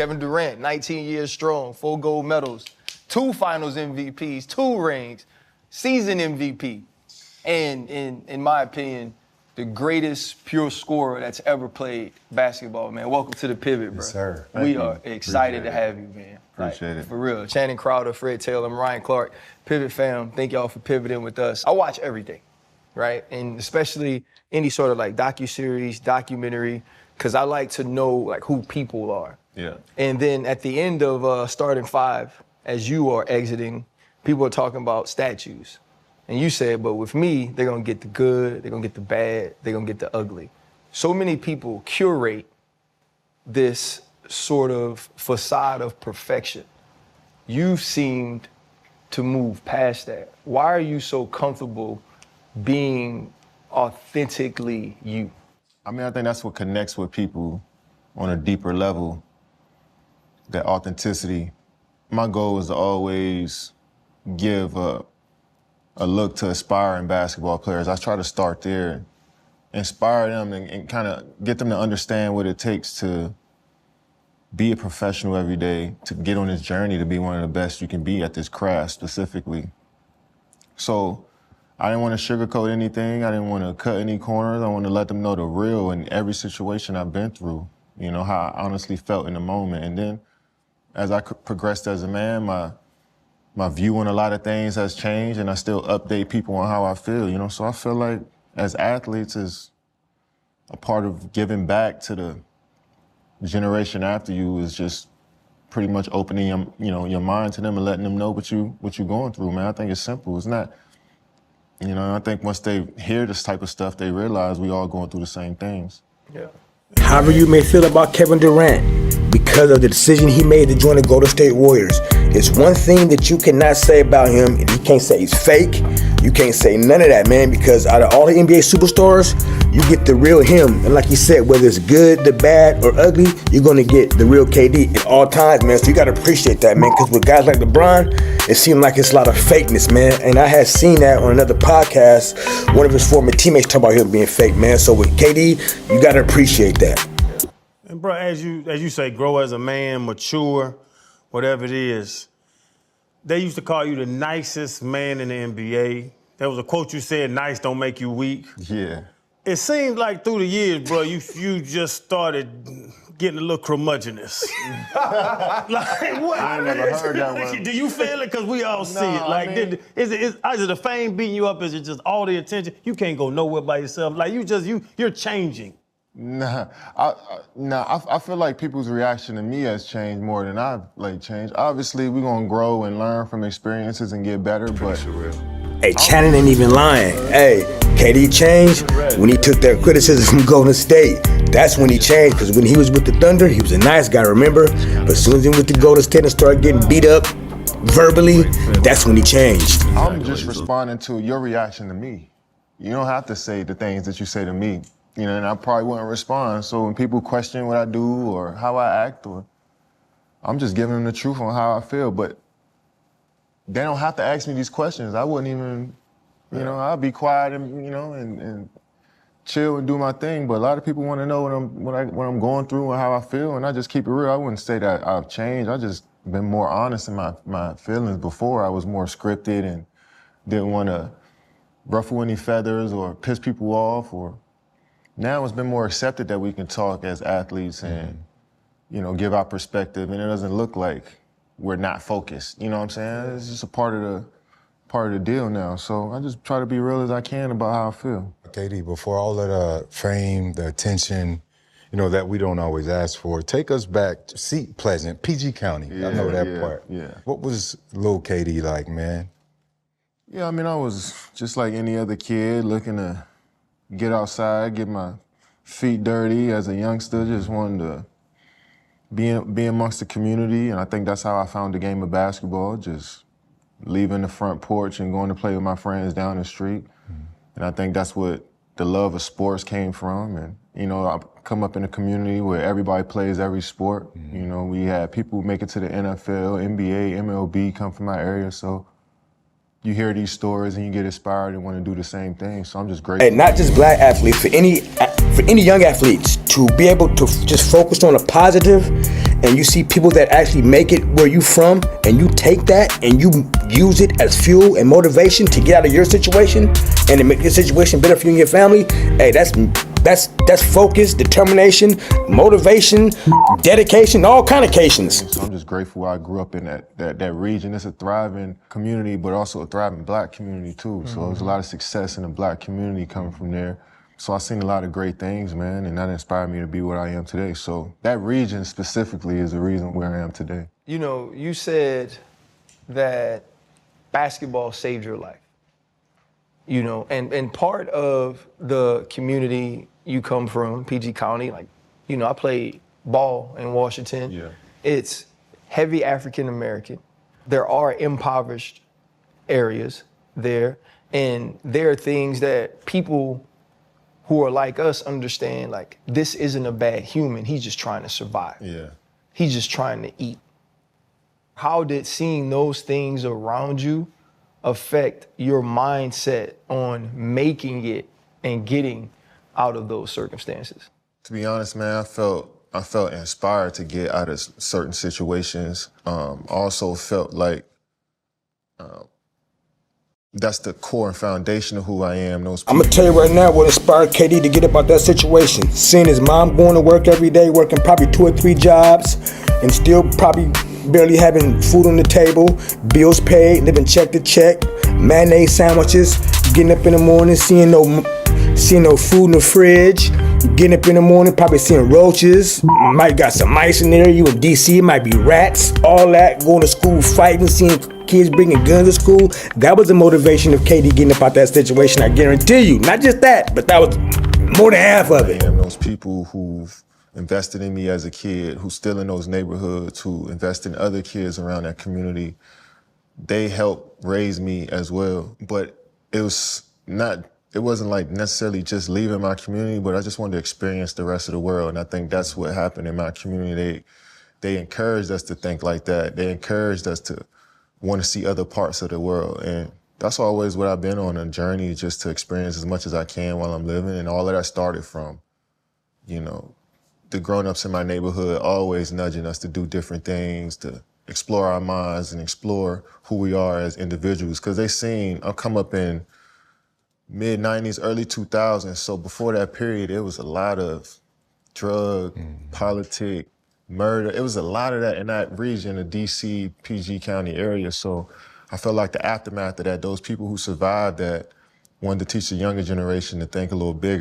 Kevin Durant, 19 years strong, 4 gold medals, 2 finals MVPs, 2 rings, season MVP, and in my opinion, the greatest pure scorer that's ever played basketball, man. Welcome to the Pivot, bro. Yes, sir. We are excited to have you, man. Appreciate it. For real. Channing Crowder, Fred Taylor, Ryan Clark, Pivot fam, thank y'all for pivoting with us. I watch everything, right? And especially any sort of like docuseries, documentary, because I like to know like who people are. Yeah. And then at the end of starting 5, as you are exiting, people are talking about statues. And you said, but with me, they're gonna get the good, they're gonna get the bad, they're gonna get the ugly. So many people curate this sort of facade of perfection. You seemed to move past that. Why are you so comfortable being authentically you? I mean, I think that's what connects with people on a deeper level, that authenticity. My goal is to always give a look to aspiring basketball players. I try to start there, inspire them and kind of get them to understand what it takes to be a professional every day, to get on this journey to be one of the best you can be at this craft specifically. So I didn't want to sugarcoat anything. I didn't want to cut any corners. I wanted to let them know the real in every situation I've been through, you know, how I honestly felt in the moment. And then as I progressed as a man, my view on a lot of things has changed, and I still update people on how I feel, you know? So I feel like as athletes, is a part of giving back to the generation after you is just pretty much opening your mind to them and letting them know what you're going through, man. I think it's simple. It's not, you know, I think once they hear this type of stuff, they realize we all going through the same things. Yeah. However you may feel about Kevin Durant, because of the decision he made to join the Golden State Warriors, it's one thing that you cannot say about him, and you can't say he's fake. You can't say none of that, man, because out of all the NBA superstars, you get the real him. And like you said, whether it's good, the bad, or ugly, you're going to get the real KD at all times, man. So you got to appreciate that, man, because with guys like LeBron, it seemed like it's a lot of fakeness, man. And I had seen that on another podcast, one of his former teammates talking about him being fake, man. So with KD, you got to appreciate that. And bro, as you say, grow as a man, mature, whatever it is. They used to call you the nicest man in the NBA. There was a quote you said, "Nice don't make you weak." Yeah. It seems like through the years, bro, you just started getting a little curmudgeonous. Like what? I never heard that one. Do you feel it? Because we all see it. Like, I mean, is it the fame beating you up? Is it just all the attention? You can't go nowhere by yourself. Like you're changing. Nah, I feel like people's reaction to me has changed more than I've changed. Obviously, we're gonna grow and learn from experiences and get better, but hey, Channing ain't even lying. Hey, KD changed when he took that criticism from Golden State. That's when he changed, because when he was with the Thunder, he was a nice guy, remember? But as soon as he went to Golden State and started getting beat up verbally, that's when he changed. I'm just responding to your reaction to me. You don't have to say the things that you say to me. You know, and I probably wouldn't respond. So when people question what I do or how I act, or I'm just giving them the truth on how I feel. But they don't have to ask me these questions. I wouldn't even, you know, I'll be quiet and, you know, and chill and do my thing. But a lot of people want to know what I'm going through and how I feel, and I just keep it real. I wouldn't say that I've changed. I just been more honest in my feelings. Before I was more scripted and didn't want to ruffle any feathers or piss people off, or now it's been more accepted that we can talk as athletes and, you know, give our perspective, and it doesn't look like we're not focused. You know what I'm saying? It's just a part of the deal now. So I just try to be real as I can about how I feel. KD, before all of the fame, the attention, you know, that we don't always ask for, take us back to Seat Pleasant, PG County. Yeah, I know that part. Yeah. What was Lil KD like, man? Yeah, I mean, I was just like any other kid looking to get outside, get my feet dirty as a youngster, just wanted to be amongst the community, and I think that's how I found the game of basketball, just leaving the front porch and going to play with my friends down the street. And I think that's what the love of sports came from. And, you know, I come up in a community where everybody plays every sport. You know, we had people who make it to the NFL, NBA, MLB come from my area, so you hear these stories and you get inspired and want to do the same thing. So I'm just grateful. And not just black athletes, for any young athletes to be able to just focus on a positive and you see people that actually make it where you from, and you take that and you use it as fuel and motivation to get out of your situation and to make your situation better for you and your family, hey, that's focus, determination, motivation, dedication, all kind of cations. So I'm just grateful I grew up in that region. It's a thriving community, but also a thriving black community too. So there's a lot of success in the black community coming from there. So I've seen a lot of great things, man, and that inspired me to be what I am today. So that region specifically is the reason where I am today. You know, you said that basketball saved your life. You know, and part of the community you come from, PG County, like, you know, I played ball in Washington. Yeah. It's heavy African American. There are impoverished areas there, and there are things that people who are like us understand, like, this isn't a bad human, he's just trying to survive. Yeah. He's just trying to eat. How did seeing those things around you affect your mindset on making it and getting out of those circumstances? To be honest, man, I felt inspired to get out of certain situations. Also felt like that's the core and foundation of who I am. Those people. I'm gonna tell you right now what inspired KD to get up out that situation. Seeing his mom going to work every day, working probably 2 or 3 jobs, and still probably barely having food on the table, bills paid, living check to check, mayonnaise sandwiches, getting up in the morning, seeing no food in the fridge, getting up in the morning, probably seeing roaches, might got some mice in there, you in DC, it might be rats, all that, going to school fighting, seeing kids bringing guns to school. That was the motivation of KD getting up out that situation, I guarantee you. Not just that, but that was more than half of it. I am those people who've invested in me as a kid, who's still in those neighborhoods, who invest in other kids around that community. They helped raise me as well. But it wasn't like necessarily just leaving my community, but I just wanted to experience the rest of the world. And I think that's what happened in my community. They encouraged us to think like that. They encouraged us to want to see other parts of the world. And that's always what I've been on, a journey just to experience as much as I can while I'm living. And all of that started from, you know, the grown-ups in my neighborhood always nudging us to do different things, to explore our minds and explore who we are as individuals. Because I've come up in mid-90s, early 2000s, so before that period, it was a lot of drug, politic, murder. It was a lot of that in that region, the DC, PG County area. So I felt like the aftermath of that, those people who survived that wanted to teach the younger generation to think a little bigger.